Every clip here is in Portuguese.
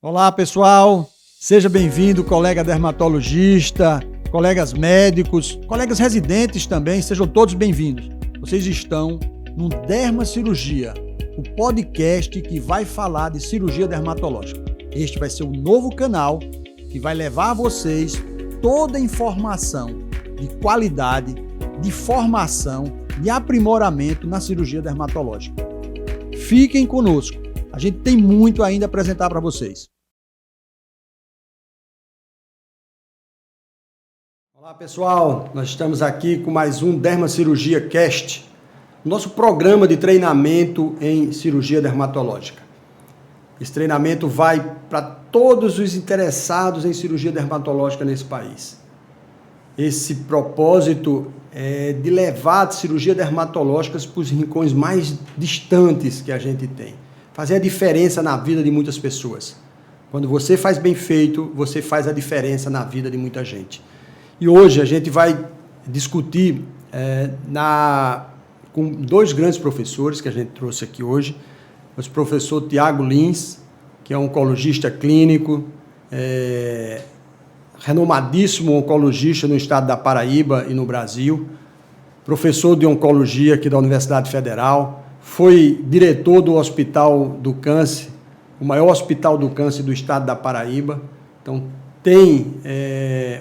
Olá, pessoal. Seja bem-vindo, colega dermatologista, colegas médicos, colegas residentes também, sejam todos bem-vindos. Vocês estão no Dermacirurgia, o podcast que vai falar de cirurgia dermatológica. Este vai ser um novo canal que vai levar a vocês toda a informação de qualidade, de formação, de aprimoramento na cirurgia dermatológica. Fiquem conosco, a gente tem muito ainda a apresentar para vocês. Olá pessoal, nós estamos aqui com mais um Dermacirurgia Cast, nosso programa de treinamento em cirurgia dermatológica. Esse treinamento vai para todos os interessados em cirurgia dermatológica nesse país. Esse propósito é de levar a cirurgia dermatológica para os rincões mais distantes que a gente tem. Fazer a diferença na vida de muitas pessoas. Quando você faz bem feito, você faz a diferença na vida de muita gente. E hoje a gente vai discutir com dois grandes professores que a gente trouxe aqui hoje. O professor Tiago Lins, que é um oncologista clínico, renomadíssimo oncologista no estado da Paraíba e no Brasil, professor de oncologia aqui da Universidade Federal, foi diretor do Hospital do Câncer, o maior hospital do câncer do estado da Paraíba. Então, tem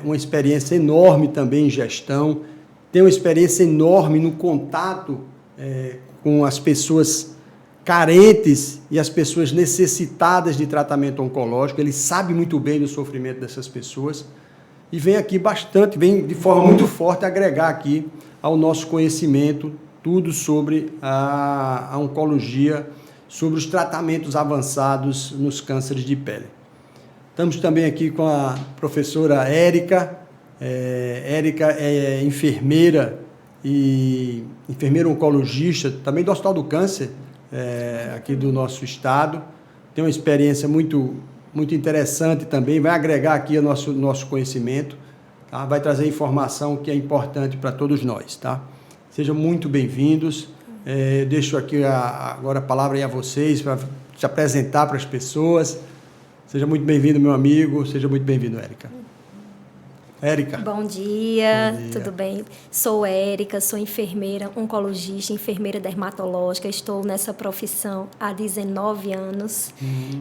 uma experiência enorme também em gestão, tem uma experiência enorme no contato com as pessoas carentes e as pessoas necessitadas de tratamento oncológico. Ele sabe muito bem do sofrimento dessas pessoas e vem aqui vem de forma muito forte agregar aqui ao nosso conhecimento tudo sobre a oncologia, sobre os tratamentos avançados nos cânceres de pele. Estamos também aqui com a professora Érica. Érica é enfermeira e enfermeira oncologista, também do Hospital do Câncer, aqui do nosso estado. Tem uma experiência muito, muito interessante também, vai agregar aqui o nosso conhecimento, tá? Vai trazer informação que é importante para todos nós, tá? Sejam muito bem-vindos. Deixo aqui agora a palavra aí a vocês para se apresentar para as pessoas. Seja muito bem-vindo, meu amigo. Seja muito bem-vindo, Érica. Érica. Bom dia, tudo bem? Sou Érica, sou enfermeira oncologista, enfermeira dermatológica. Estou nessa profissão há 19 anos.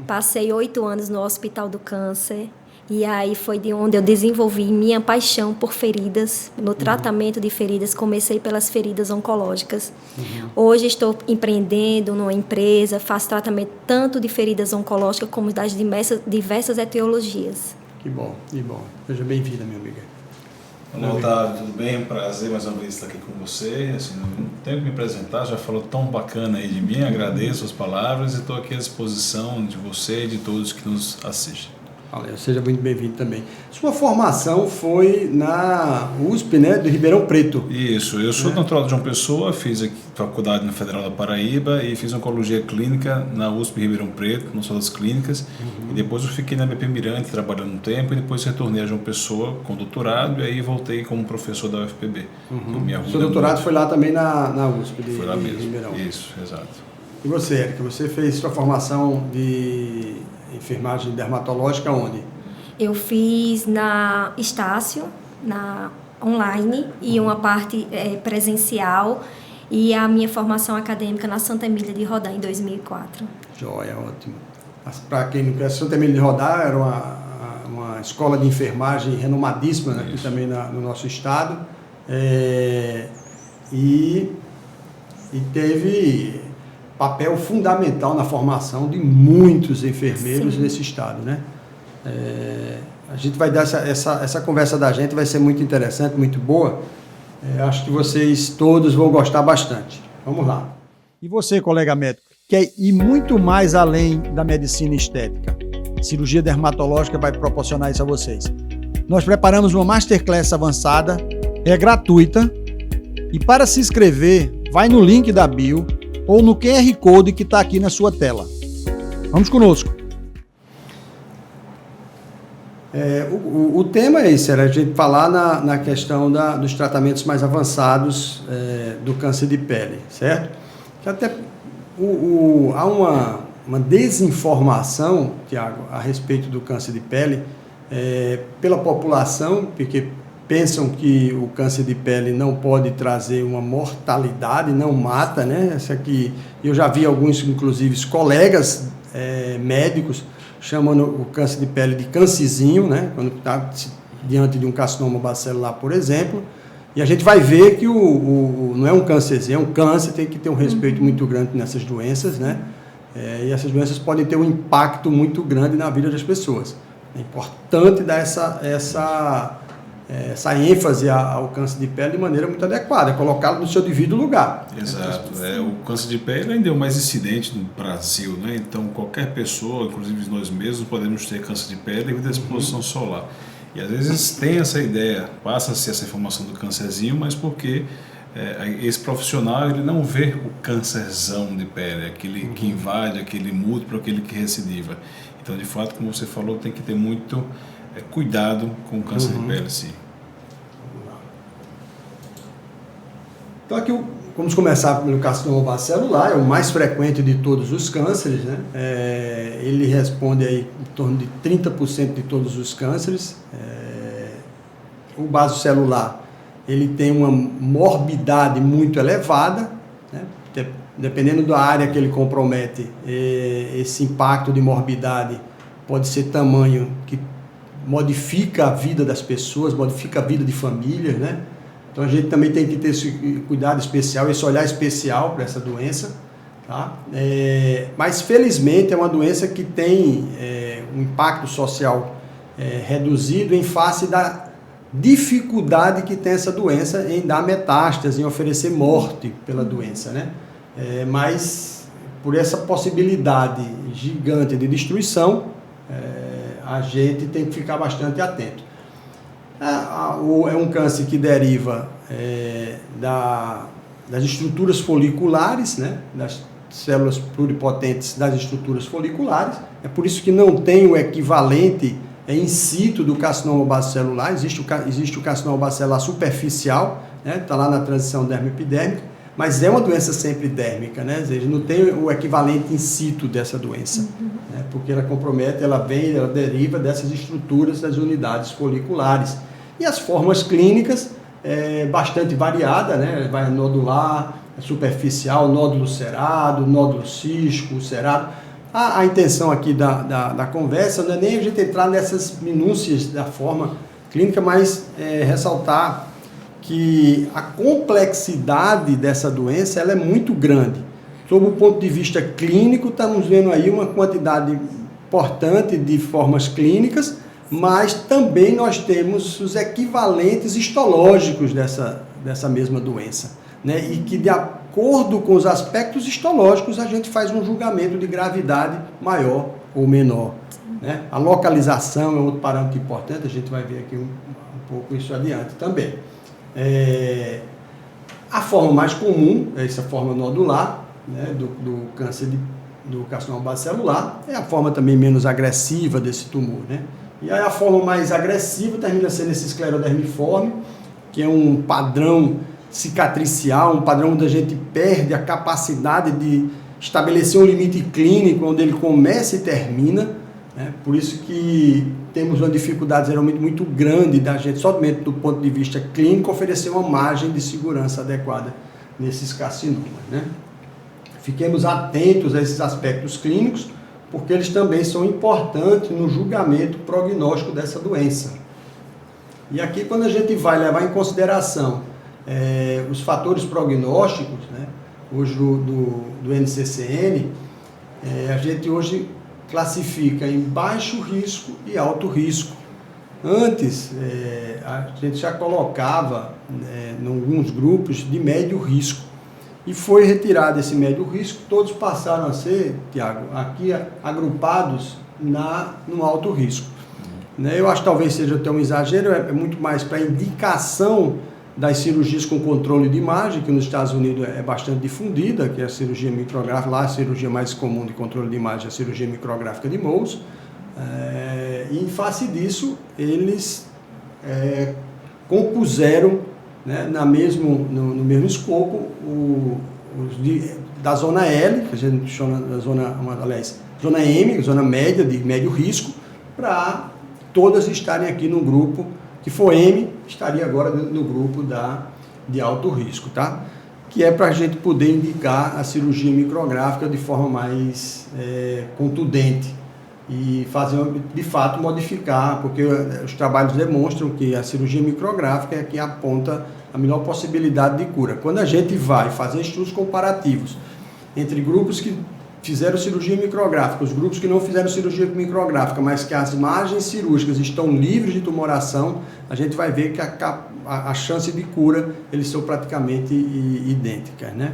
Passei 8 anos no Hospital do Câncer. E aí foi de onde eu desenvolvi minha paixão por feridas, no tratamento de feridas. Comecei pelas feridas oncológicas. Hoje estou empreendendo numa empresa, faço tratamento tanto de feridas oncológicas como das diversas etiologias. Que bom, que bom. Seja bem-vinda, minha amiga. Olá, Otávio, tudo bem? É um prazer mais uma vez estar aqui com você. Assim, não tenho que me apresentar, já falou tão bacana aí de mim, agradeço as palavras e estou aqui à disposição de você e de todos que nos assistem. Valeu, seja muito bem-vindo também. Sua formação foi na USP, né, de Ribeirão Preto. Isso, eu sou natural de João Pessoa, fiz aqui faculdade na Federal da Paraíba e fiz oncologia clínica na USP Ribeirão Preto, no Sala das Clínicas. E depois eu fiquei na BP Mirante trabalhando um tempo e depois retornei a João Pessoa com doutorado e aí voltei como professor da UFPB. Seu doutorado foi lá também na USP de Foi lá mesmo, Ribeirão. Isso, exato. E você, Érica, você fez sua formação de enfermagem dermatológica onde? Eu fiz na Estácio, online, e uma parte presencial, e a minha formação acadêmica na Santa Emília de Rodar, em 2004. Joia, ótimo. Para quem não conhece, Santa Emília de Rodar era uma escola de enfermagem renomadíssima, né, aqui também no nosso estado, e teve papel fundamental na formação de muitos enfermeiros nesse estado, né? A gente vai dar essa conversa da gente, vai ser muito interessante, muito boa. Acho que vocês todos vão gostar bastante. Vamos lá. E você, colega médico, quer ir muito mais além da medicina estética? A cirurgia dermatológica vai proporcionar isso a vocês. Nós preparamos uma masterclass avançada, é gratuita, e para se inscrever, vai no link da bio ou no QR Code que está aqui na sua tela. Vamos conosco. O tema é esse, era a gente falar na questão dos tratamentos mais avançados do câncer de pele, certo? Que até há uma desinformação, Tiago, a respeito do câncer de pele, pela população, porque pensam que o câncer de pele não pode trazer uma mortalidade, não mata, né? Essa aqui, eu já vi alguns, inclusive, colegas médicos chamando o câncer de pele de cancerzinho, né? Quando está diante de um carcinoma bacelular, por exemplo. E a gente vai ver que não é um câncerzinho, é um câncer, tem que ter um respeito muito grande nessas doenças, né? E essas doenças podem ter um impacto muito grande na vida das pessoas. É importante dar essa ênfase ao câncer de pele de maneira muito adequada, colocá-lo no seu devido lugar. Exato. O câncer de pele ainda é o mais incidente no Brasil, né? Então, qualquer pessoa, inclusive nós mesmos, podemos ter câncer de pele devido à exposição solar. E às vezes tem essa ideia, passa-se essa informação do câncerzinho, mas porque esse profissional ele não vê o câncerzão de pele, aquele que invade, aquele múltiplo, aquele que recidiva. Então, de fato, como você falou, tem que ter muito cuidado com o câncer de pele, sim. Então, aqui vamos começar pelo carcinoma bacelular, é o mais frequente de todos os cânceres, né? Ele responde aí em torno de 30% de todos os cânceres. O basocelular, ele tem uma morbidade muito elevada, né? Dependendo da área que ele compromete, esse impacto de morbidade pode ser tamanho que modifica a vida das pessoas, modifica a vida de famílias, né? Então a gente também tem que ter esse cuidado especial, esse olhar especial para essa doença, tá? Mas felizmente é uma doença que tem um impacto social reduzido em face da dificuldade que tem essa doença em dar metástase, em oferecer morte pela doença, né? Mas por essa possibilidade gigante de destruição, a gente tem que ficar bastante atento. É um câncer que deriva das estruturas foliculares, né? Das células pluripotentes das estruturas foliculares. É por isso que não tem o equivalente in situ do carcinoma basocelular. Existe o carcinoma bacelular superficial, né? Está lá na transição dermo-epidérmica, mas é uma doença sempre dérmica, né? Ou seja, não tem o equivalente in situ dessa doença, né? Porque ela compromete, ela deriva dessas estruturas das unidades foliculares. E as formas clínicas, bastante variada, né? Vai nodular, superficial, nódulo cerado, nódulo cístico, cerado. A intenção aqui da conversa não é nem a gente entrar nessas minúcias da forma clínica, mas ressaltar que a complexidade dessa doença ela é muito grande. Sob o ponto de vista clínico, estamos vendo aí uma quantidade importante de formas clínicas, mas também nós temos os equivalentes histológicos dessa mesma doença, né? E que, de acordo com os aspectos histológicos, a gente faz um julgamento de gravidade maior ou menor, né? A localização é outro parâmetro importante, a gente vai ver aqui um pouco isso adiante também. A forma mais comum é essa forma nodular, né, do câncer do carcinoma bacelular, é a forma também menos agressiva desse tumor, né? E aí a forma mais agressiva termina sendo esse esclerodermiforme, que é um padrão cicatricial, um padrão onde a gente perde a capacidade de estabelecer um limite clínico, onde ele começa e termina, né? Por isso que temos uma dificuldade geralmente muito grande da gente, somente do ponto de vista clínico, oferecer uma margem de segurança adequada nesses carcinomas, né? Fiquemos atentos a esses aspectos clínicos, porque eles também são importantes no julgamento prognóstico dessa doença. E aqui, quando a gente vai levar em consideração os fatores prognósticos, né, hoje do NCCN, a gente hoje classifica em baixo risco e alto risco. Antes, a gente já colocava em alguns grupos de médio risco. E foi retirado esse médio risco, todos passaram a ser, Tiago, aqui agrupados no alto risco. Né? Eu acho que talvez seja até um exagero, é muito mais para indicação das cirurgias com controle de imagem, que nos Estados Unidos é bastante difundida, que é a cirurgia micrográfica, lá a cirurgia mais comum de controle de imagem é a cirurgia micrográfica de Mohs. E em face disso, eles compuseram, né, no mesmo escopo, da zona L, que a gente chama da zona M, zona média, de médio risco, para todas estarem aqui no grupo, que for M, estaria agora no grupo de alto risco, tá? Que é para a gente poder indicar a cirurgia micrográfica de forma mais contundente e fazer, de fato, modificar, porque os trabalhos demonstram que a cirurgia micrográfica é que aponta a melhor possibilidade de cura. Quando a gente vai fazer estudos comparativos entre grupos que fizeram cirurgia micrográfica, os grupos que não fizeram cirurgia micrográfica, mas que as margens cirúrgicas estão livres de tumoração, a gente vai ver que a chance de cura, eles são praticamente idênticas, né?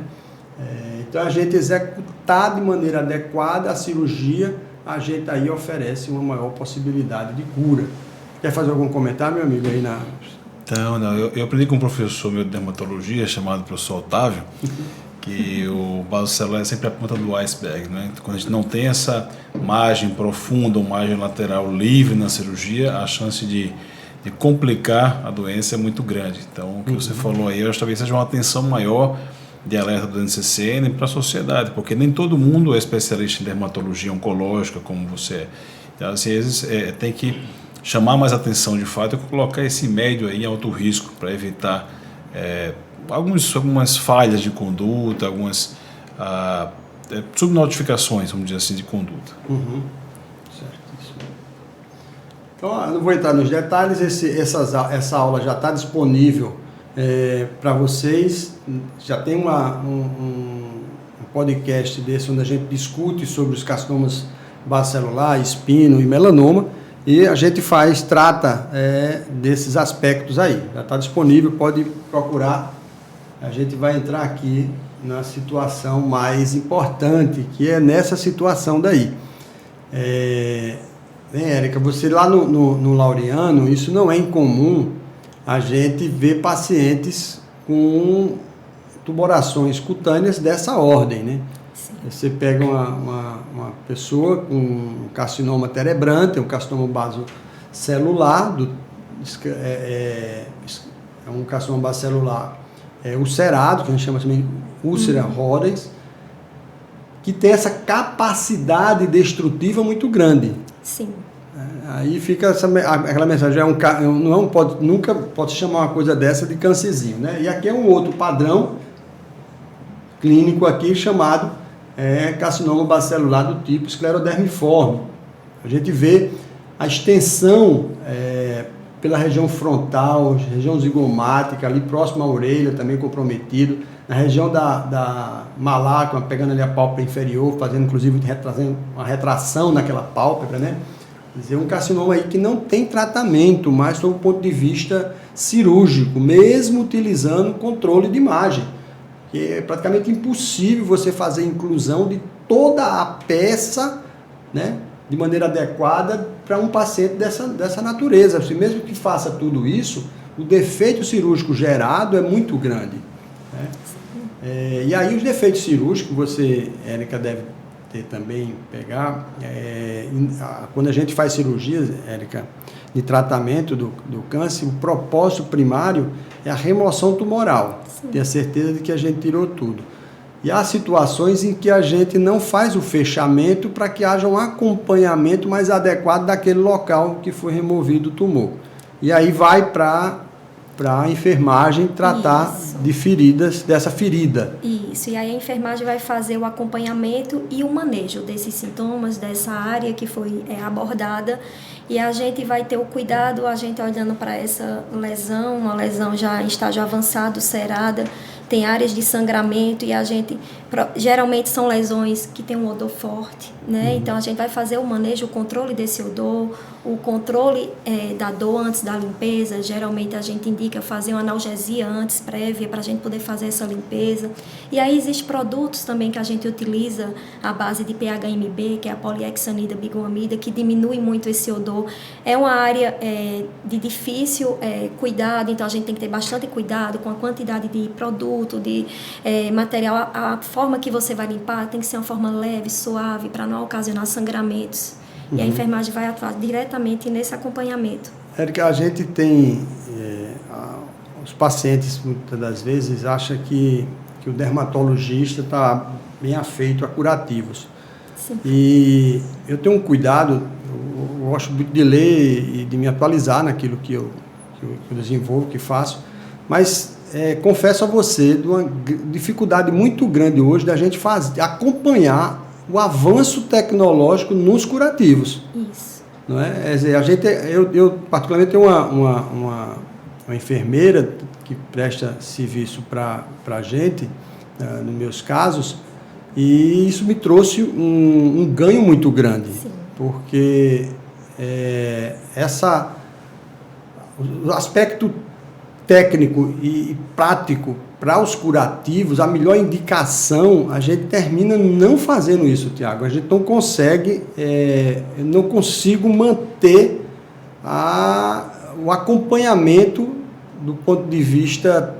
Então, a gente executar de maneira adequada a cirurgia, a gente aí oferece uma maior possibilidade de cura. Quer fazer algum comentário, meu amigo, aí na... Então, não, eu aprendi com um professor meu de dermatologia, chamado professor Otávio, que o vaso celular é sempre a ponta do iceberg, né? Quando a gente não tem essa margem profunda ou margem lateral livre na cirurgia, a chance de complicar a doença é muito grande. Então, o que você falou aí, eu acho que talvez seja uma atenção maior de alerta do NCCN para a sociedade, porque nem todo mundo é especialista em dermatologia oncológica como você é. Então, assim, às vezes tem que chamar mais atenção de fato e colocar esse médio aí em alto risco para evitar algumas falhas de conduta, algumas subnotificações, vamos dizer assim, de conduta. Certíssimo. Então, eu não vou entrar nos detalhes, essa aula já está disponível para vocês. Já tem um podcast desse onde a gente discute sobre os carcinomas basocelular, espino e melanoma, e a gente trata desses aspectos aí. Já está disponível, pode procurar. A gente vai entrar aqui na situação mais importante, que é nessa situação daí. Érica, você lá no Laureano, isso não é incomum a gente ver pacientes com tumorações cutâneas dessa ordem, né? Sim. Você pega uma pessoa com um carcinoma terebrante, um carcinoma basocelular, é um carcinoma basocelular ulcerado, que a gente chama também úlcera rodens, que tem essa capacidade destrutiva muito grande. Sim. Aí fica aquela mensagem, nunca pode chamar uma coisa dessa de câncerzinho, né? E aqui é um outro padrão clínico aqui chamado carcinoma basocelular do tipo esclerodermiforme. A gente vê a extensão pela região frontal, região zigomática, ali próximo à orelha, também comprometido, na região da malácula, pegando ali a pálpebra inferior, fazendo inclusive uma retração naquela pálpebra, né? Quer dizer, um carcinoma aí que não tem tratamento, mas sob o ponto de vista cirúrgico, mesmo utilizando controle de imagem, que é praticamente impossível você fazer inclusão de toda a peça, né, de maneira adequada para um paciente dessa natureza. Assim, mesmo que faça tudo isso, o defeito cirúrgico gerado é muito grande, né? E aí os defeitos cirúrgicos, você, Érica, deve ter também, quando a gente faz cirurgias, Érica, de tratamento do câncer, o propósito primário é a remoção tumoral. Sim. Ter a certeza de que a gente tirou tudo. E há situações em que a gente não faz o fechamento para que haja um acompanhamento mais adequado daquele local que foi removido o tumor. E aí vai para a enfermagem tratar de feridas, dessa ferida. Isso, e aí a enfermagem vai fazer o acompanhamento e o manejo desses sintomas, dessa área que foi abordada, e a gente vai ter o cuidado, a gente olhando para essa lesão, uma lesão já em estágio avançado, ulcerada, tem áreas de sangramento, e a gente, geralmente são lesões que têm um odor forte, né? Então a gente vai fazer o manejo, o controle desse odor, o controle da dor antes da limpeza. Geralmente a gente indica fazer uma analgesia antes, prévia, para a gente poder fazer essa limpeza. E aí existem produtos também que a gente utiliza à base de PHMB, que é a poliexanida bigoamida, que diminui muito esse odor. É uma área de difícil cuidado, então a gente tem que ter bastante cuidado com a quantidade de produto, de material. A forma que você vai limpar tem que ser uma forma leve, suave, para não ocasionar sangramentos. E a enfermagem vai atuar diretamente nesse acompanhamento. Érica, a gente tem... os pacientes, muitas das vezes, acham que que o dermatologista está bem afeito a curativos. Sim. E eu tenho um cuidado, eu gosto muito de ler e de me atualizar naquilo que eu desenvolvo, que faço, mas confesso a você de uma dificuldade muito grande hoje da gente acompanhar o avanço tecnológico nos curativos. Isso. Não é? Eu particularmente tenho uma enfermeira que presta serviço para a gente, nos meus casos, e isso me trouxe um ganho muito grande. Sim. Porque o aspecto técnico e prático para os curativos, a melhor indicação, a gente termina não fazendo isso, Tiago. A gente não consegue, não consigo manter o acompanhamento do ponto de vista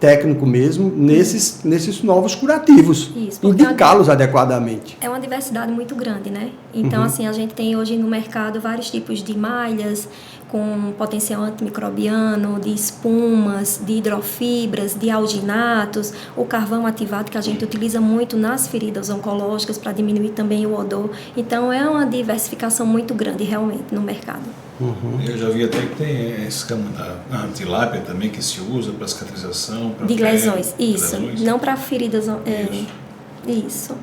técnico mesmo, nesses novos curativos. Isso, indicá-los adequadamente. É uma diversidade muito grande, né? Então, assim, a gente tem hoje no mercado vários tipos de malhas com potencial antimicrobiano, de espumas, de hidrofibras, de alginatos, o carvão ativado que a gente utiliza muito nas feridas oncológicas para diminuir também o odor. Então, é uma diversificação muito grande realmente no mercado. Eu já vi até que tem esse esquema da tilápia também que se usa para cicatrização. De lesões, isso. Lesões. Não para feridas. Isso.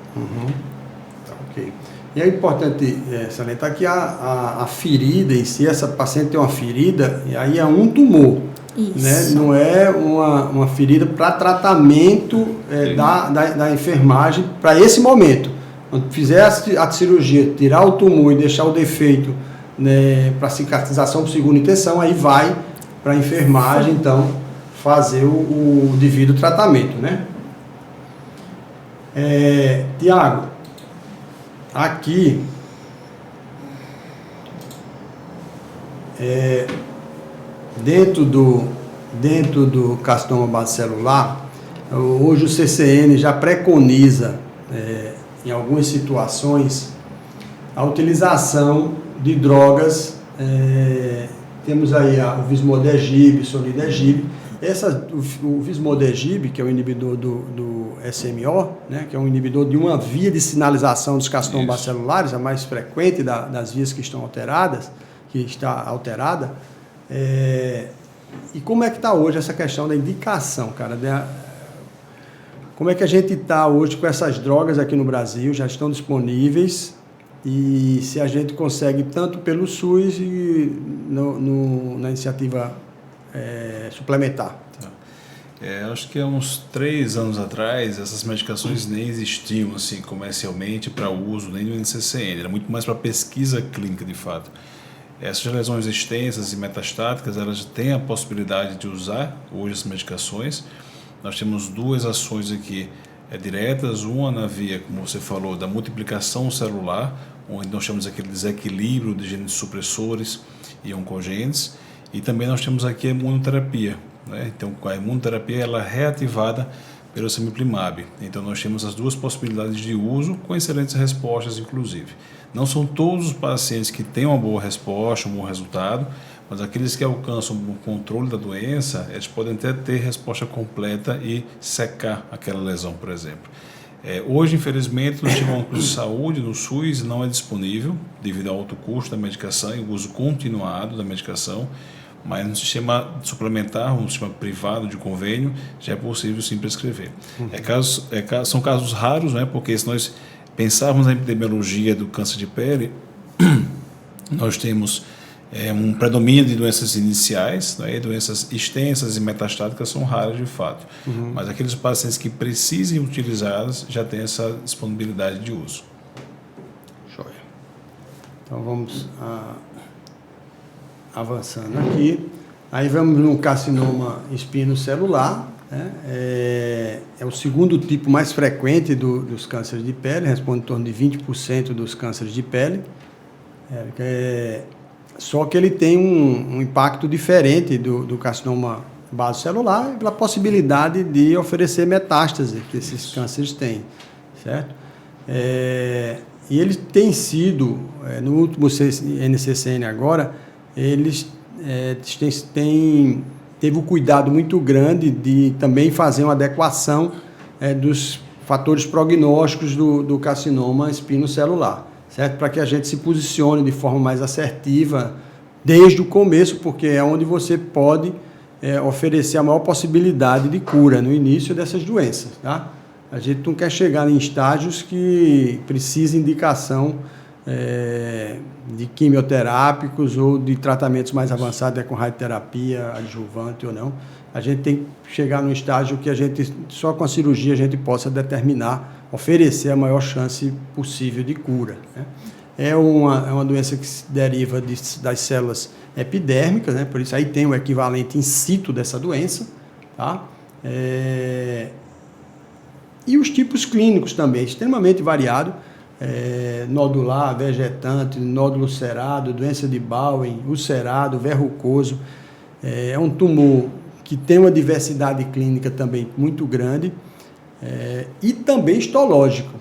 Tá, ok. E é importante salientar que a ferida em si, essa paciente tem uma ferida, e aí é um tumor. Isso. Né? Não é uma ferida para tratamento da enfermagem para esse momento. Quando fizer a cirurgia, tirar o tumor e deixar o defeito, né, para cicatrização por segunda intenção, aí vai para a enfermagem, então, fazer o devido tratamento, né? Tiago, aqui, dentro do carcinoma base celular, hoje o CCN já preconiza, em algumas situações, a utilização de drogas. Temos aí o vismodegib, sonidegib. O vismodegib, que é o inibidor do SMO, né, que é um inibidor de uma via de sinalização dos carcinomas bacelulares, a mais frequente das vias que estão alteradas, que está alterada. E como é que está hoje essa questão da indicação, cara? Como é que a gente está hoje com essas drogas aqui no Brasil? Já estão disponíveis? E se a gente consegue, tanto pelo SUS e na iniciativa suplementar. Acho que há uns 3 anos atrás, essas medicações nem existiam assim, comercialmente para uso, nem no NCCN. Era muito mais para pesquisa clínica, de fato. Essas lesões extensas e metastáticas, elas têm a possibilidade de usar hoje as medicações. Nós temos 2 ações aqui diretas, uma na via, como você falou, da multiplicação celular, onde nós temos aquele desequilíbrio de genes supressores e oncogênes, e também nós temos aqui a imunoterapia, né? Então, a imunoterapia ela é reativada pelo cemiplimab. Então, nós temos as 2 possibilidades de uso com excelentes respostas, inclusive. Não são todos os pacientes que têm uma boa resposta, um bom resultado, mas aqueles que alcançam o controle da doença, eles podem até ter resposta completa e secar aquela lesão, por exemplo. Hoje, infelizmente, no sistema único de saúde, no SUS, não é disponível, devido ao alto custo da medicação e o uso continuado da medicação, mas no sistema suplementar, no sistema privado de convênio, já é possível sim prescrever. São casos raros, né, porque se nós pensarmos na epidemiologia do câncer de pele, nós temos um predomínio de doenças iniciais, né, e doenças extensas e metastáticas são raras de fato. Mas aqueles pacientes que precisem utilizá-las já têm essa disponibilidade de uso. Joia. Então vamos avançando aqui. Aí vamos no carcinoma espinocelular, né? É o segundo tipo mais frequente dos cânceres de pele, responde em torno de 20% dos cânceres de pele. Só que ele tem um impacto diferente do carcinoma basocelular pela possibilidade de oferecer metástase que esses cânceres têm, certo? E ele tem sido, no último NCCN agora, eles teve um cuidado muito grande de também fazer uma adequação dos fatores prognósticos do carcinoma espinocelular, certo? Para que a gente se posicione de forma mais assertiva desde o começo, porque é onde você pode oferecer a maior possibilidade de cura no início dessas doenças, tá? A gente não quer chegar em estágios que precisem de indicação de quimioterápicos ou de tratamentos mais avançados, com radioterapia, adjuvante ou não. A gente tem que chegar num estágio que a gente, só com a cirurgia, a gente possa determinar, oferecer a maior chance possível de cura, né? É uma doença que se deriva das células epidérmicas, né? Por isso aí tem o equivalente in situ dessa doença, tá? E os tipos clínicos também, extremamente variado, nodular, vegetante, nódulo cerado, doença de Bowen, ulcerado, verrucoso. É um tumor que tem uma diversidade clínica também muito grande, e também histológico,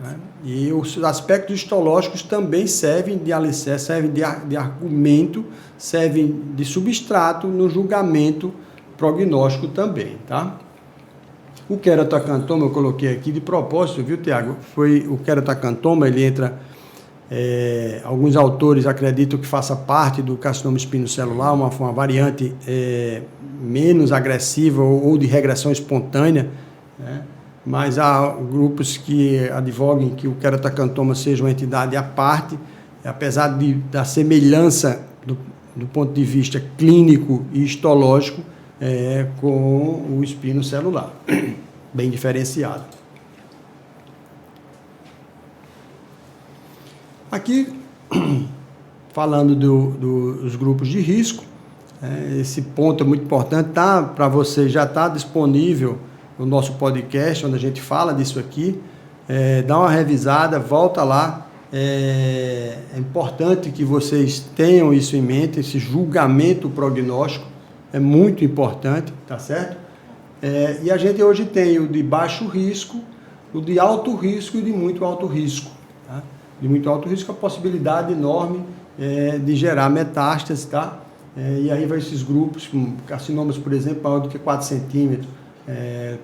né? E os aspectos histológicos também servem de alicerce, servem de argumento, servem de substrato no julgamento prognóstico também, tá? O queratocantoma eu coloquei aqui de propósito, viu, Tiago? Foi o queratocantoma, ele entra, alguns autores acreditam que faça parte do carcinoma espinocelular, uma variante menos agressiva ou de regressão espontânea, né? Mas há grupos que advoguem que o queratocantoma seja uma entidade à parte, apesar da semelhança do ponto de vista clínico e histológico com o espinocelular, bem diferenciado. Aqui, falando dos grupos de risco, esse ponto é muito importante, para você, já está disponível no nosso podcast, onde a gente fala disso aqui. Dá uma revisada, volta lá. É importante que vocês tenham isso em mente, esse julgamento prognóstico é muito importante, tá certo? E a gente hoje tem o de baixo risco, o de alto risco e o de muito alto risco, tá? De muito alto risco, a possibilidade enorme de gerar metástase, tá? E aí vai esses grupos, carcinomas, por exemplo, maior do que 4 centímetros,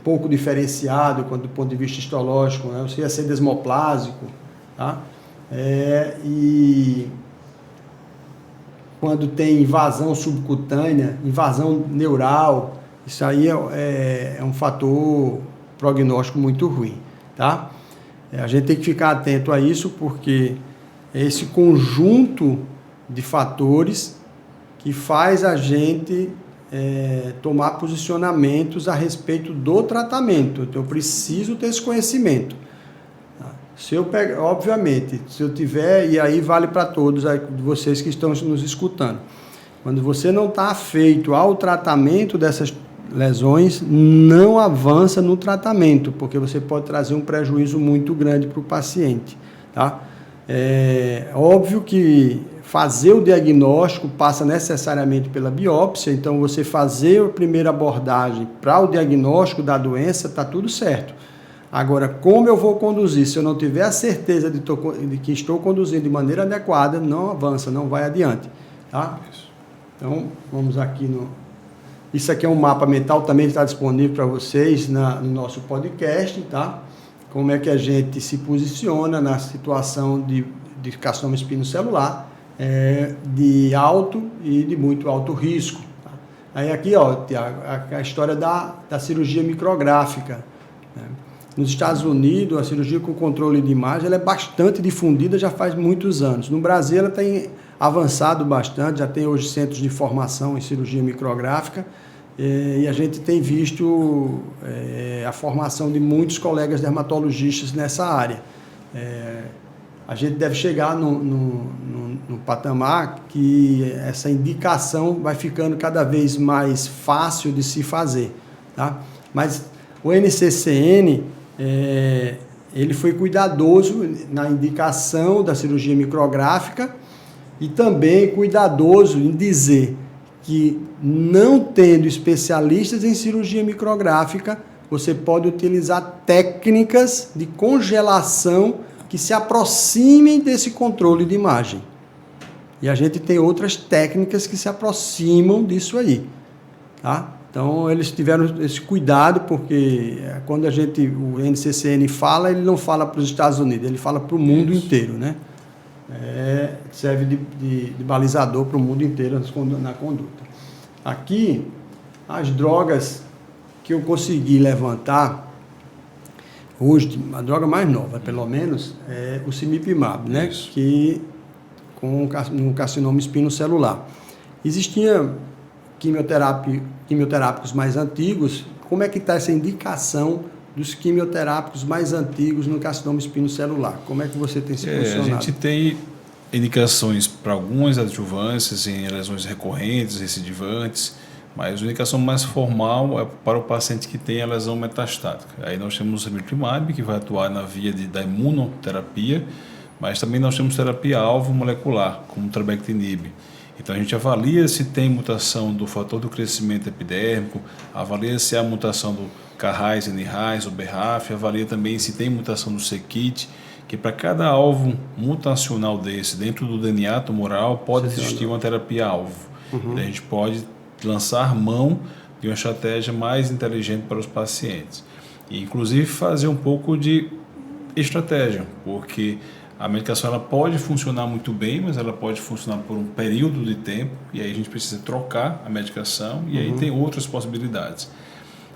pouco diferenciado do ponto de vista histológico, né? Você ia ser desmoplásico, tá? E quando tem invasão subcutânea, invasão neural, isso aí é um fator prognóstico muito ruim, tá? A gente tem que ficar atento a isso, porque é esse conjunto de fatores que faz a gente tomar posicionamentos a respeito do tratamento. Então, eu preciso ter esse conhecimento. Se eu pegar, obviamente, se eu tiver, e aí vale para todos vocês que estão nos escutando, quando você não está afeito ao tratamento dessas lesões, não avança no tratamento, porque você pode trazer um prejuízo muito grande para o paciente, tá? Óbvio que fazer o diagnóstico passa necessariamente pela biópsia, então você fazer a primeira abordagem para o diagnóstico da doença, está tudo certo. Agora, como eu vou conduzir? Se eu não tiver a certeza de que estou conduzindo de maneira adequada, não avança, não vai adiante, tá? Então, vamos aqui Isso aqui é um mapa mental, também está disponível para vocês no nosso podcast, tá? Como é que a gente se posiciona na situação de carcinoma espinocelular, de alto e de muito alto risco. Tá? Aí aqui, ó, Tiago, a história da cirurgia micrográfica, né? Nos Estados Unidos, a cirurgia com controle de imagem ela é bastante difundida já faz muitos anos. No Brasil, ela tem avançado bastante, já tem hoje centros de formação em cirurgia micrográfica, e a gente tem visto a formação de muitos colegas dermatologistas nessa área. A gente deve chegar no patamar que essa indicação vai ficando cada vez mais fácil de se fazer, tá? Mas o NCCN, ele foi cuidadoso na indicação da cirurgia micrográfica e também cuidadoso em dizer que, não tendo especialistas em cirurgia micrográfica, você pode utilizar técnicas de congelação que se aproximem desse controle de imagem. E a gente tem outras técnicas que se aproximam disso aí, tá? Então, eles tiveram esse cuidado, porque quando o NCCN fala, ele não fala para os Estados Unidos, ele fala para o mundo inteiro, né? Serve de balizador para o mundo inteiro na conduta. Aqui, as drogas que eu consegui levantar, hoje, a droga mais nova, pelo menos, é o cemiplimab, né? Que no carcinoma espinocelular. Existia quimioterápicos mais antigos. Como é que está essa indicação dos quimioterápicos mais antigos no carcinoma espinocelular? Como é que você tem se posicionado? A gente tem indicações para algumas adjuvâncias em lesões recorrentes, recidivantes, mas a indicação mais formal é para o paciente que tem a lesão metastática. Aí nós temos o cemiplimab, que vai atuar na via da imunoterapia, mas também nós temos terapia-alvo molecular, como o trabectinib. Então a gente avalia se tem mutação do fator do crescimento epidérmico, avalia se há mutação do Carrais, NRAS, ou BRAF, avalia também se tem mutação do c-KIT, que para cada alvo mutacional desse, dentro do DNA tumoral, pode existir uma terapia-alvo. A gente pode lançar mão de uma estratégia mais inteligente para os pacientes. E, inclusive, fazer um pouco de estratégia, porque a medicação ela pode funcionar muito bem, mas ela pode funcionar por um período de tempo, e aí a gente precisa trocar a medicação, e aí tem outras possibilidades.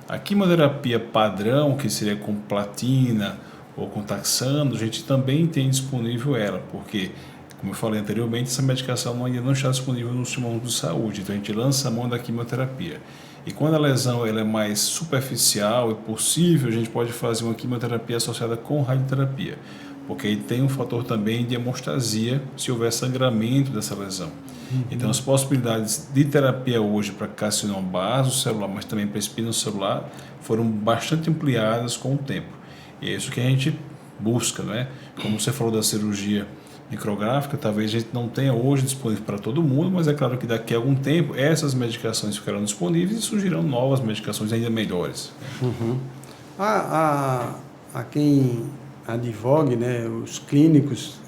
A quimioterapia padrão, que seria com platina ou com taxano, a gente também tem disponível ela, porque, como eu falei anteriormente, essa medicação ainda não está disponível no sistema de saúde, então a gente lança a mão da quimioterapia. E quando a lesão ela é mais superficial e possível, a gente pode fazer uma quimioterapia associada com radioterapia, porque aí tem um fator também de hemostasia se houver sangramento dessa lesão. Então, as possibilidades de terapia hoje para carcinoma basocelular, mas também para espinocelular, foram bastante ampliadas com o tempo. E é isso que a gente busca, né? Como você falou da cirurgia micrográfica, talvez a gente não tenha hoje disponível para todo mundo, mas é claro que daqui a algum tempo essas medicações ficarão disponíveis e surgirão novas medicações ainda melhores. A quem advogue, né, os clínicos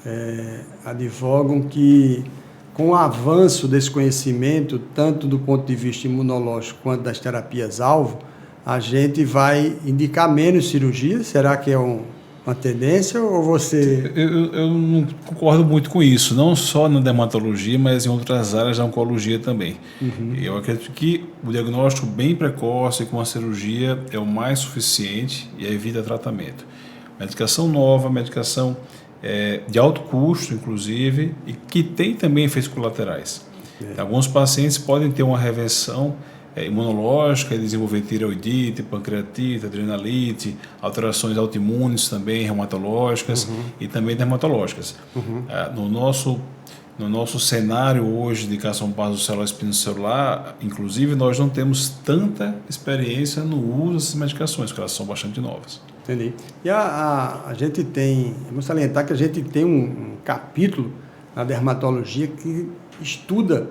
advogam que com o avanço desse conhecimento, tanto do ponto de vista imunológico quanto das terapias-alvo, a gente vai indicar menos cirurgia? Será que é uma tendência ou você... Eu não concordo muito com isso, não só na dermatologia, mas em outras áreas da oncologia também. Eu acredito que o diagnóstico bem precoce com a cirurgia é o mais suficiente e evita tratamento. Medicação nova, medicação de alto custo, inclusive, e que tem também efeitos colaterais. Alguns pacientes podem ter uma reversão imunológica e desenvolver tireoidite, pancreatite, adrenalite, alterações autoimunes também, reumatológicas e também dermatológicas. No nosso cenário hoje de carcinoma basocelular espinocelular, inclusive, nós não temos tanta experiência no uso dessas medicações, porque elas são bastante novas. Entendi. E a gente tem, vamos salientar que a gente tem um capítulo na dermatologia que estuda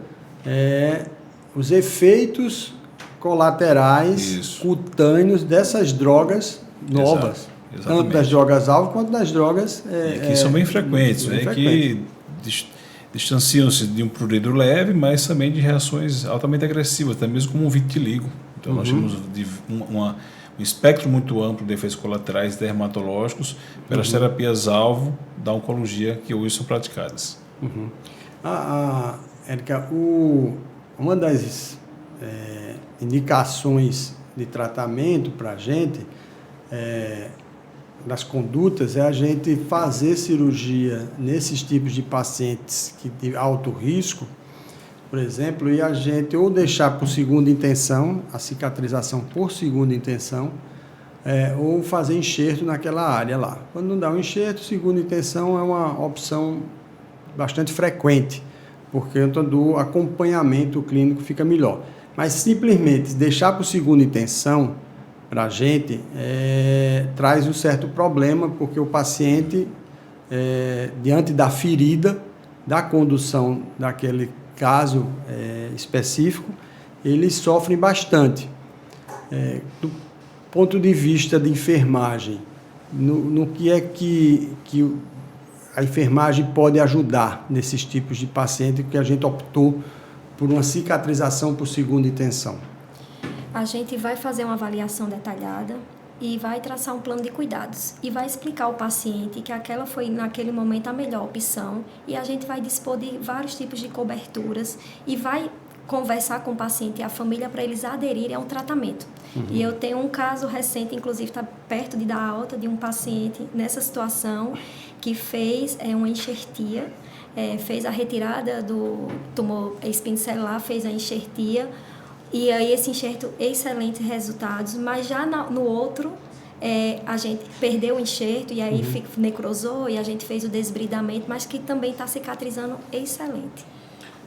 os efeitos colaterais cutâneos dessas drogas novas. Exatamente. Tanto das drogas-alvo quanto das drogas... que são bem frequentes, que distanciam-se de um prurido leve, mas também de reações altamente agressivas, até mesmo como um vitiligo. Então, nós temos um espectro muito amplo de efeitos colaterais dermatológicos pelas terapias-alvo da oncologia que hoje são praticadas. Érica, uma das indicações de tratamento para a gente, das condutas, é a gente fazer cirurgia nesses tipos de pacientes de alto risco, por exemplo, e a gente ou deixar por segunda intenção, a cicatrização por segunda intenção, ou fazer enxerto naquela área lá. Quando não dá um enxerto, segunda intenção é uma opção bastante frequente, porque do acompanhamento clínico fica melhor. Mas simplesmente deixar por segunda intenção, para a gente, traz um certo problema, porque o paciente, diante da ferida, da condução daquele caso específico, eles sofrem bastante. Do ponto de vista de enfermagem, no que é que a enfermagem pode ajudar nesses tipos de paciente que a gente optou por uma cicatrização por segunda intenção? A gente vai fazer uma avaliação detalhada e vai traçar um plano de cuidados e vai explicar ao paciente que aquela foi naquele momento a melhor opção, e a gente vai dispor de vários tipos de coberturas e vai conversar com o paciente e a família para eles aderirem ao tratamento. E eu tenho um caso recente, inclusive está perto de dar alta, de um paciente nessa situação que fez uma enxertia, fez a retirada do tumor espinocelular, fez a enxertia. E aí esse enxerto, excelentes resultados, mas já no outro, a gente perdeu o enxerto e aí necrosou e a gente fez o desbridamento, mas que também está cicatrizando excelente.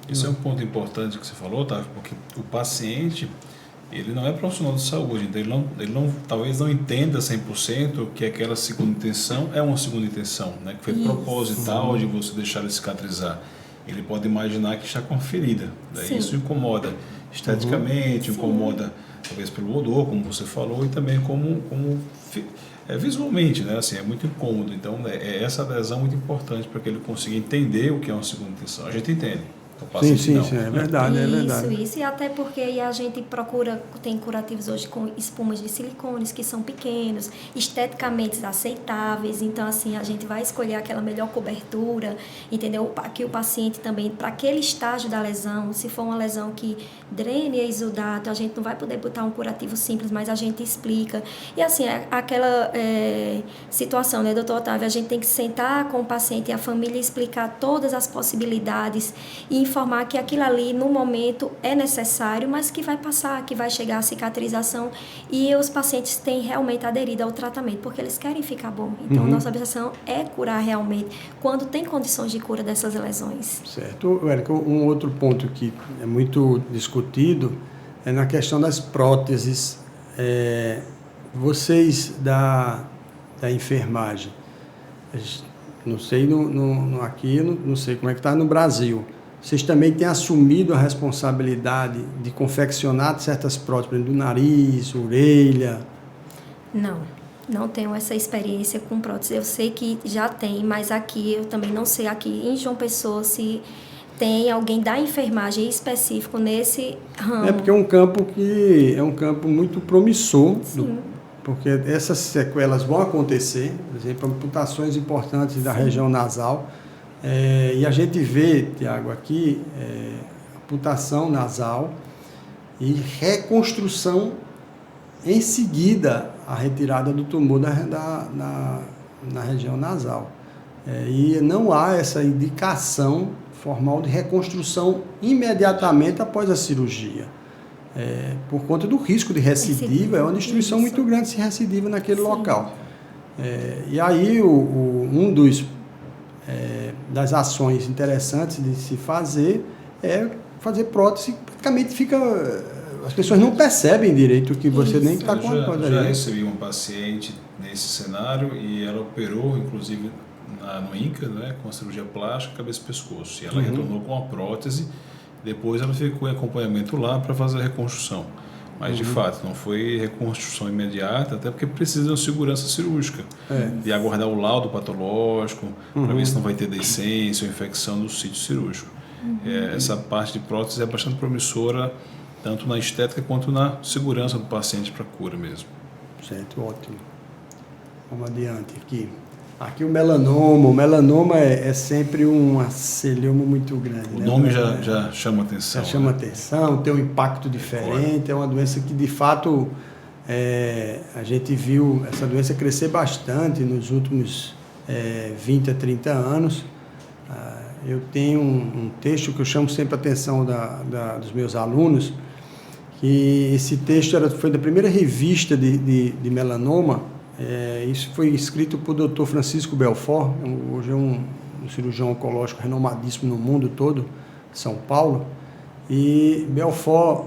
Esse é um ponto importante que você falou, tá? Porque o paciente, ele não é profissional de saúde, então ele talvez não entenda 100% que aquela segunda intenção é uma segunda intenção, né? Que foi proposital de você deixar ele cicatrizar. Ele pode imaginar que está com uma ferida, né? Isso incomoda esteticamente, incomoda talvez pelo odor, como você falou, e também como visualmente, né? Assim, é muito incômodo. Então, essa adesão é muito importante para que ele consiga entender o que é uma segunda intenção. A gente entende. Sim, é verdade, é verdade. Isso, e até porque a gente procura, tem curativos hoje com espumas de silicones que são pequenos, esteticamente aceitáveis, então assim, a gente vai escolher aquela melhor cobertura, entendeu? Que o paciente também, para aquele estágio da lesão, se for uma lesão que drene exudato, a gente não vai poder botar um curativo simples, mas a gente explica. E assim, aquela situação, né, doutor Otávio, a gente tem que sentar com o paciente e a família e explicar todas as possibilidades e informar que aquilo ali, no momento, é necessário, mas que vai passar, que vai chegar a cicatrização, e os pacientes têm realmente aderido ao tratamento, porque eles querem ficar bom. Então, nossa obsessão é curar realmente, quando tem condições de cura dessas lesões. Certo. Érica, um outro ponto que é muito discutido é na questão das próteses. Vocês da enfermagem, não sei aqui, não sei como é que está no Brasil, vocês também têm assumido a responsabilidade de confeccionar certas próteses, por exemplo, do nariz, orelha? Não tenho essa experiência com prótese. Eu sei que já tem, mas aqui eu também não sei aqui em João Pessoa se tem alguém da enfermagem específico nesse ramo. Porque é um campo muito promissor, porque essas sequelas vão acontecer, por exemplo, amputações importantes da região nasal. E a gente vê, Tiago, aqui, amputação nasal e reconstrução em seguida à retirada do tumor na região nasal. E não há essa indicação formal de reconstrução imediatamente após a cirurgia. Por conta do risco de recidiva, é uma destruição muito grande se recidiva naquele local. E aí, das ações interessantes de se fazer é fazer prótese, praticamente as pessoas não percebem direito que você nem está com a prótese. Eu já recebi um paciente nesse cenário e ela operou, inclusive, no INCA, né, com a cirurgia plástica, cabeça e pescoço. E ela retornou com a prótese, depois ela ficou em acompanhamento lá para fazer a reconstrução. Mas, de fato, não foi reconstrução imediata, até porque precisa de uma segurança cirúrgica, de aguardar o laudo patológico, para ver se não vai ter decência ou infecção do sítio cirúrgico. Essa parte de prótese é bastante promissora, tanto na estética quanto na segurança do paciente para a cura mesmo. Certo, ótimo. Vamos adiante aqui. Aqui o melanoma é sempre um celeuma muito grande. O nome já chama atenção. Já chama atenção, tem um impacto diferente, é uma doença que de fato a gente viu essa doença crescer bastante nos últimos 20 a 30 anos. Eu tenho um texto que eu chamo sempre a atenção dos meus alunos, que esse texto foi da primeira revista de melanoma. Isso foi escrito por Dr. Francisco Belfort, hoje é um cirurgião oncológico renomadíssimo no mundo todo, São Paulo. E Belfort,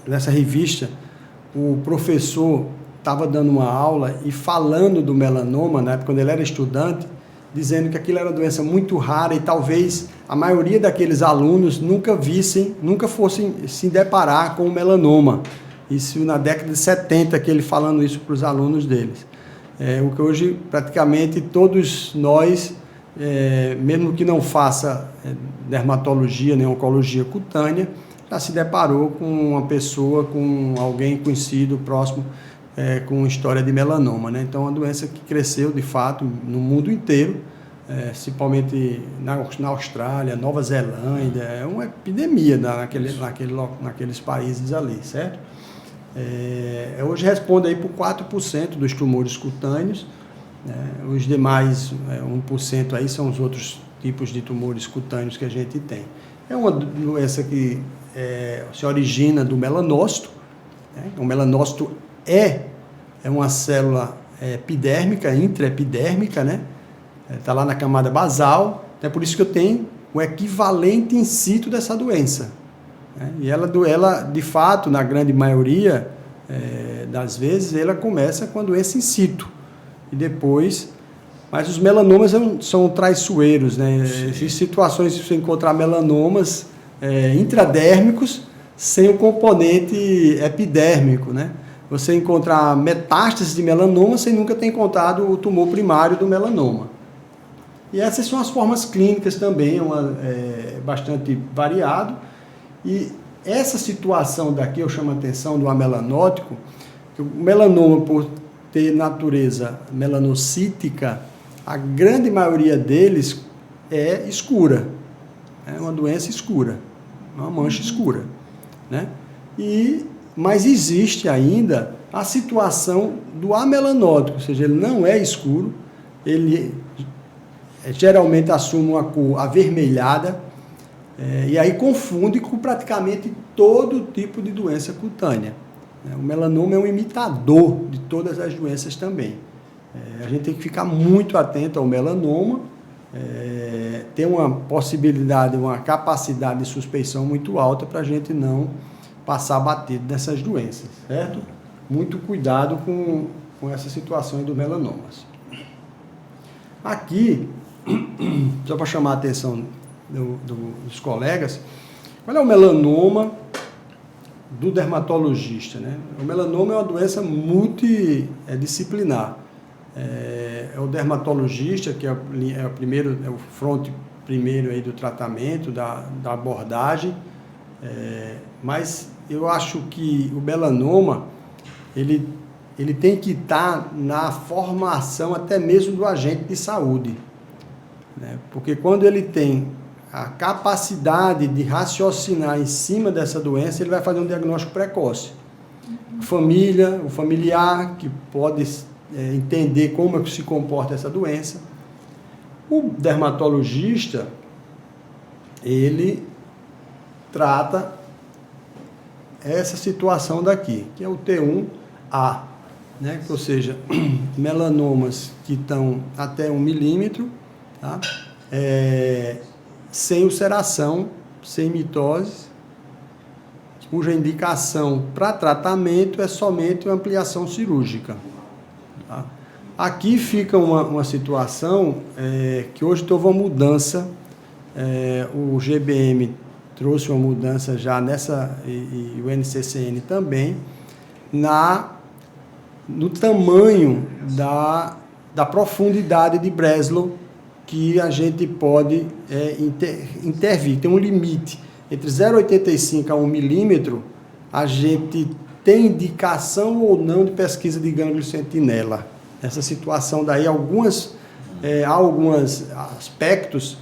nessa revista, o professor estava dando uma aula e falando do melanoma, na época, quando ele era estudante, dizendo que aquilo era uma doença muito rara e talvez a maioria daqueles alunos nunca fossem se deparar com o melanoma. Isso na década de 70, que ele falando isso para os alunos deles. O que hoje, praticamente, todos nós, mesmo que não faça dermatologia nem oncologia cutânea, já se deparou com uma pessoa, com alguém conhecido, próximo, com história de melanoma, né? Então, é uma doença que cresceu, de fato, no mundo inteiro, principalmente na Austrália, Nova Zelândia, é uma epidemia naqueles países ali, certo? Hoje responde aí por 4% dos tumores cutâneos, né? Os demais 1% aí são os outros tipos de tumores cutâneos que a gente tem. É uma doença que se origina do melanócito, né? O melanócito é uma célula epidérmica, intraepidérmica, né? Está lá na camada basal, é por isso que eu tenho o equivalente in situ dessa doença. E ela, de fato, na grande maioria das vezes, ela começa com a doença in situ. E depois... Mas os melanomas são traiçoeiros, né? Existem situações de você encontrar melanomas intradérmicos sem o componente epidérmico, né? Você encontrar metástases de melanoma sem nunca ter encontrado o tumor primário do melanoma. E essas são as formas clínicas também, bastante variado. E essa situação daqui, eu chamo a atenção do amelanótico, que o melanoma, por ter natureza melanocítica, a grande maioria deles é escura. É uma doença escura, uma mancha escura, né? Mas existe ainda a situação do amelanótico, ou seja, ele não é escuro, ele geralmente assume uma cor avermelhada, e aí confunde com praticamente todo tipo de doença cutânea. O melanoma é um imitador de todas as doenças também. A gente tem que ficar muito atento ao melanoma, ter uma possibilidade, uma capacidade de suspeição muito alta para a gente não passar batido dessas doenças, certo? Muito cuidado com essa situação dos melanomas. Aqui, só para chamar a atenção dos colegas, qual é o melanoma do dermatologista, né? O melanoma é uma doença multidisciplinar. É o dermatologista, que é o fronte primeiro aí do tratamento, da abordagem, mas eu acho que o melanoma, ele tem que estar na formação até mesmo do agente de saúde, né? Porque quando ele tem a capacidade de raciocinar em cima dessa doença, ele vai fazer um diagnóstico precoce. O familiar, que pode entender como é que se comporta essa doença. O dermatologista, ele trata essa situação daqui, que é o T1A, né? Ou seja, melanomas que estão até 1 milímetro, tá? Sem ulceração, sem mitose, cuja indicação para tratamento é somente uma ampliação cirúrgica. Tá? Aqui fica uma situação que hoje houve uma mudança, o GBM trouxe uma mudança já nessa, e o NCCN também, no tamanho da profundidade de Breslow que a gente pode intervir. Tem um limite. Entre 0,85 a 1 milímetro, a gente tem indicação ou não de pesquisa de gânglio sentinela. Essa situação daí, há alguns aspectos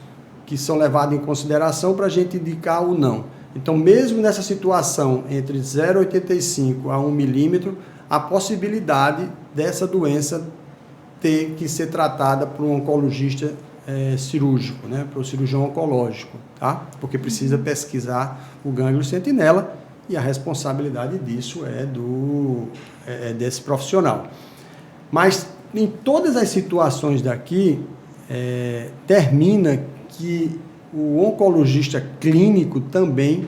que são levados em consideração para a gente indicar ou não. Então, mesmo nessa situação, entre 0,85 a 1 milímetro, a possibilidade dessa doença ter que ser tratada por um oncologista cirúrgico, né, para o cirurgião oncológico, tá? Porque precisa pesquisar o gânglio sentinela e a responsabilidade disso é desse profissional. Mas em todas as situações daqui, termina que o oncologista clínico também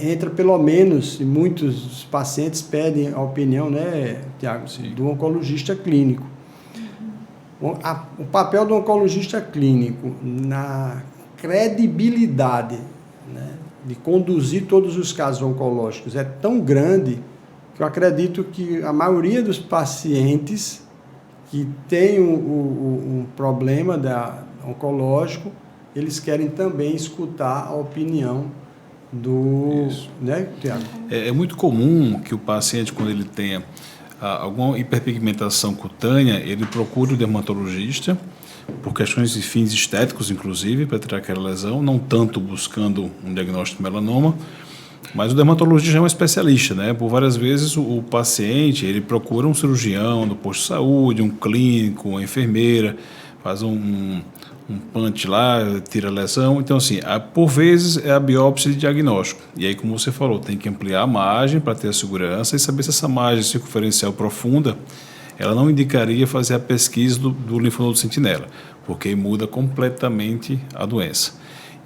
entra, pelo menos, e muitos pacientes pedem a opinião, né, Tiago, do oncologista clínico. O papel do oncologista clínico na credibilidade, né, de conduzir todos os casos oncológicos é tão grande que eu acredito que a maioria dos pacientes que têm um problema oncológico, eles querem também escutar a opinião né, Tiago? É muito comum que o paciente, quando ele tenha alguma hiperpigmentação cutânea, ele procure o dermatologista, por questões de fins estéticos, inclusive, para tirar aquela lesão, não tanto buscando um diagnóstico de melanoma, mas o dermatologista é um especialista, né? Por várias vezes o paciente, ele procura um cirurgião do posto de saúde, um clínico, uma enfermeira, faz um punch lá, tira a lesão. Então, assim, por vezes é a biópsia de diagnóstico. E aí, como você falou, tem que ampliar a margem para ter a segurança e saber se essa margem circunferencial profunda, ela não indicaria fazer a pesquisa do linfonodo sentinela, porque muda completamente a doença.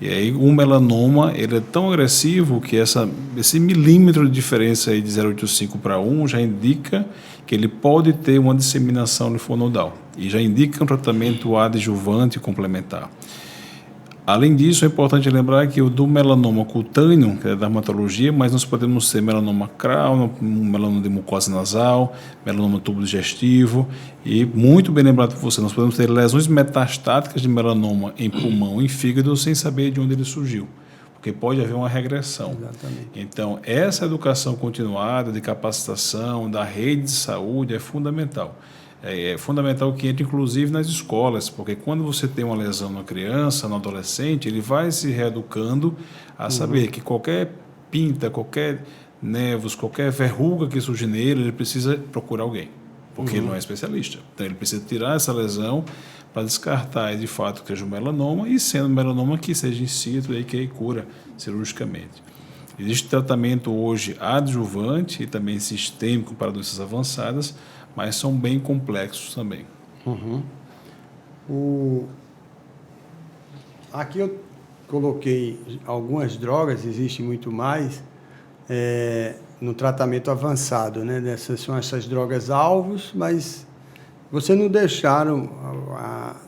E aí o melanoma, ele é tão agressivo que esse milímetro de diferença aí de 0,85 para 1 já indica que ele pode ter uma disseminação linfonodal e já indica um tratamento adjuvante complementar. Além disso, é importante lembrar que o do melanoma cutâneo, que é da dermatologia, mas nós podemos ter melanoma crânio, melanoma de mucosa nasal, melanoma tubo digestivo e, muito bem lembrado por você, nós podemos ter lesões metastáticas de melanoma em pulmão e fígado sem saber de onde ele surgiu, porque pode haver uma regressão. Exatamente. Então, essa educação continuada de capacitação da rede de saúde é fundamental. É fundamental que entre, inclusive, nas escolas, porque quando você tem uma lesão na criança, no adolescente, ele vai se reeducando a saber que qualquer pinta, qualquer névoas, qualquer verruga que surge nele, ele precisa procurar alguém, porque ele não é especialista. Então, ele precisa tirar essa lesão para descartar, de fato, que seja um melanoma, e sendo melanoma que seja in situ, e que cura cirurgicamente. Existe tratamento hoje adjuvante e também sistêmico para doenças avançadas, mas são bem complexos também. Aqui eu coloquei algumas drogas, existe muito mais, no tratamento avançado, né? São essas drogas alvos, mas vocês não deixaram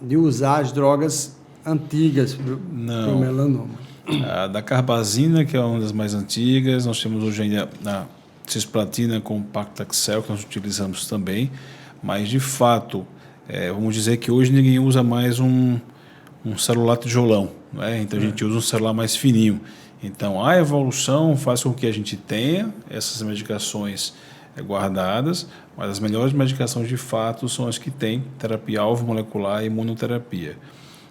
de usar as drogas antigas para o melanoma. A da carbazina, que é uma das mais antigas, nós temos hoje ainda a cisplatina com paclitaxel, que nós utilizamos também, mas de fato, vamos dizer que hoje ninguém usa mais um celular tijolão, não é? Então a gente usa um celular mais fininho. Então a evolução faz com que a gente tenha essas medicações guardadas, mas as melhores medicações de fato são as que têm terapia alvo molecular e imunoterapia.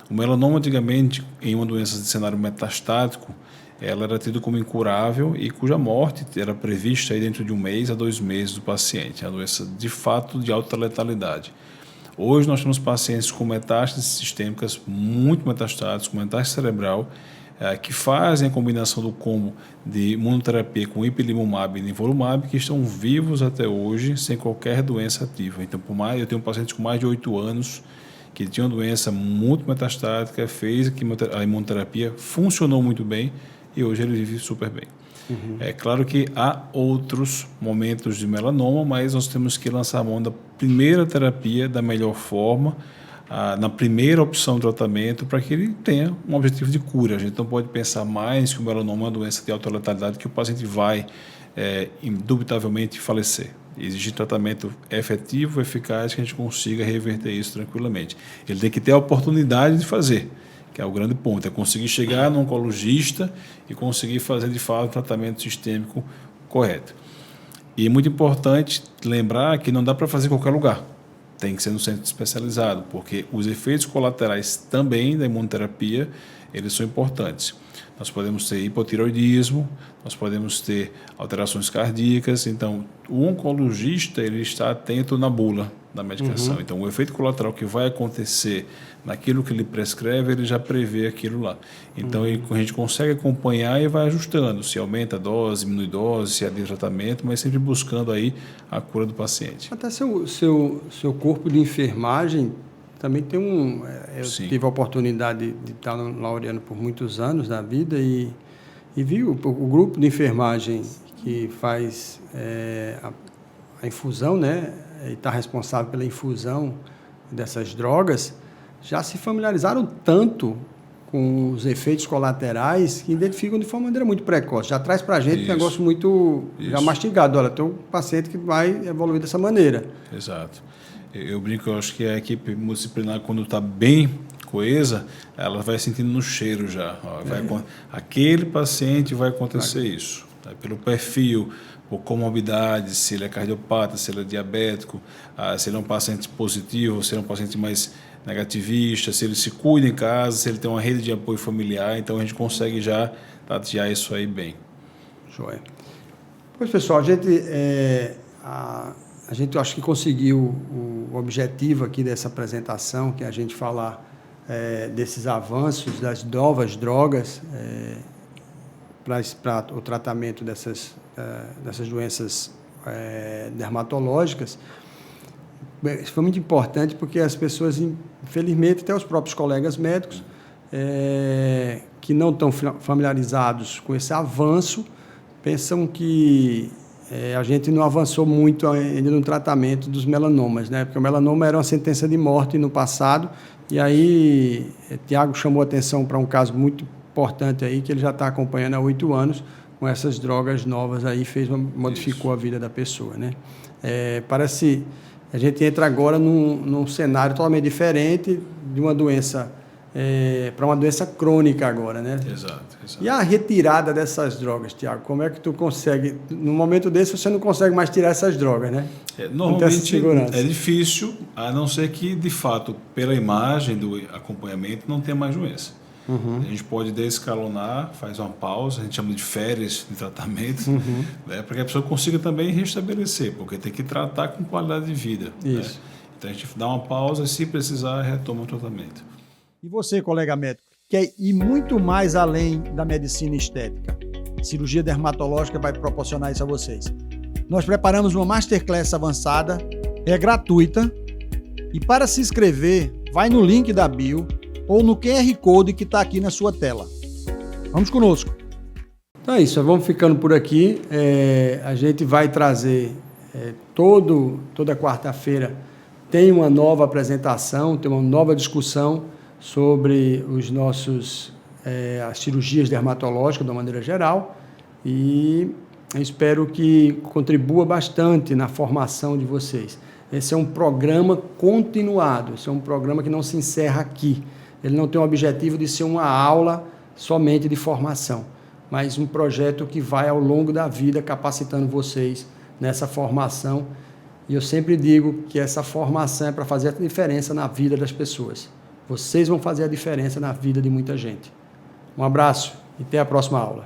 O melanoma, antigamente, em uma doença de cenário metastático, ela era tida como incurável e cuja morte era prevista aí dentro de 1 mês a 2 meses do paciente. É uma doença, de fato, de alta letalidade. Hoje nós temos pacientes com metástases sistêmicas muito metastáticas, com metástase cerebral, que fazem a combinação do combo de imunoterapia com ipilimumab e nivolumab, que estão vivos até hoje sem qualquer doença ativa. Então, eu tenho um paciente com mais de 8 anos que tinha uma doença muito metastática, fez a imunoterapia, funcionou muito bem e hoje ele vive super bem. É claro que há outros momentos de melanoma, mas nós temos que lançar a mão da primeira terapia da melhor forma, na primeira opção de tratamento, para que ele tenha um objetivo de cura. A gente não pode pensar mais que o melanoma é uma doença de alta letalidade que o paciente vai, indubitavelmente, falecer. Existe tratamento efetivo, eficaz, que a gente consiga reverter isso tranquilamente. Ele tem que ter a oportunidade de fazer, que é o grande ponto, é conseguir chegar no oncologista e conseguir fazer, de fato, o tratamento sistêmico correto. E é muito importante lembrar que não dá para fazer em qualquer lugar. Tem que ser no centro especializado, porque os efeitos colaterais também da imunoterapia, eles são importantes. Nós podemos ter hipotireoidismo, nós podemos ter alterações cardíacas. Então, o oncologista, ele está atento na bula da medicação. Então, o efeito colateral que vai acontecer naquilo que ele prescreve, ele já prevê aquilo lá. Então, a gente consegue acompanhar e vai ajustando, se aumenta a dose, diminui a dose, se adia tratamento, mas sempre buscando aí a cura do paciente. Até seu corpo de enfermagem também tem eu tive a oportunidade de estar no Laureano por muitos anos na vida e vi o grupo de enfermagem que faz a infusão, né, e está responsável pela infusão dessas drogas, já se familiarizaram tanto com os efeitos colaterais que identificam de maneira muito precoce. Já traz para a gente um negócio muito já mastigado. Olha, tem um paciente que vai evoluir dessa maneira. Exato. Eu brinco, eu acho que a equipe multidisciplinar, quando está bem coesa, ela vai sentindo no cheiro já. Aquele paciente vai acontecer isso. Tá? Pelo perfil, por comorbidade, se ele é cardiopata, se ele é diabético, se ele é um paciente positivo, se ele é um paciente mais negativista, se ele se cuida em casa, se ele tem uma rede de apoio familiar, então a gente consegue já tatear isso aí bem. Joia. Pois, pessoal, a gente acho que conseguiu o objetivo aqui dessa apresentação, que é a gente falar desses avanços, das novas drogas para o tratamento dessas doenças dermatológicas. Isso foi muito importante porque as pessoas, infelizmente, até os próprios colegas médicos, que não estão familiarizados com esse avanço, pensam que a gente não avançou muito ainda no tratamento dos melanomas, né? Porque o melanoma era uma sentença de morte no passado, e aí Tiago chamou a atenção para um caso muito importante aí, que ele já está acompanhando há 8 anos, com essas drogas novas aí, modificou a vida da pessoa, né? Parece... A gente entra agora num cenário totalmente diferente de uma doença, para uma doença crônica agora, né? Exato. E a retirada dessas drogas, Tiago? Como é que tu consegue... No momento desse, você não consegue mais tirar essas drogas, né? Normalmente é difícil, a não ser que, de fato, pela imagem do acompanhamento, não tenha mais doença. Uhum. A gente pode desescalonar, faz uma pausa, a gente chama de férias de tratamento, né, para que a pessoa consiga também restabelecer, porque tem que tratar com qualidade de vida. Isso. Né? Então a gente dá uma pausa e, se precisar, retoma o tratamento. E você, colega médico, quer ir muito mais além da medicina estética? A cirurgia dermatológica vai proporcionar isso a vocês. Nós preparamos uma Masterclass avançada, é gratuita, e para se inscrever, vai no link da bio ou no QR Code que está aqui na sua tela. Vamos conosco. Então é isso, vamos ficando por aqui. A gente vai trazer toda quarta-feira tem uma nova apresentação, tem uma nova discussão sobre as cirurgias dermatológicas de uma maneira geral, e eu espero que contribua bastante na formação de vocês. Esse é um programa continuado, esse é um programa que não se encerra aqui. Ele não tem o objetivo de ser uma aula somente de formação, mas um projeto que vai ao longo da vida capacitando vocês nessa formação. E eu sempre digo que essa formação é para fazer a diferença na vida das pessoas. Vocês vão fazer a diferença na vida de muita gente. Um abraço e até a próxima aula.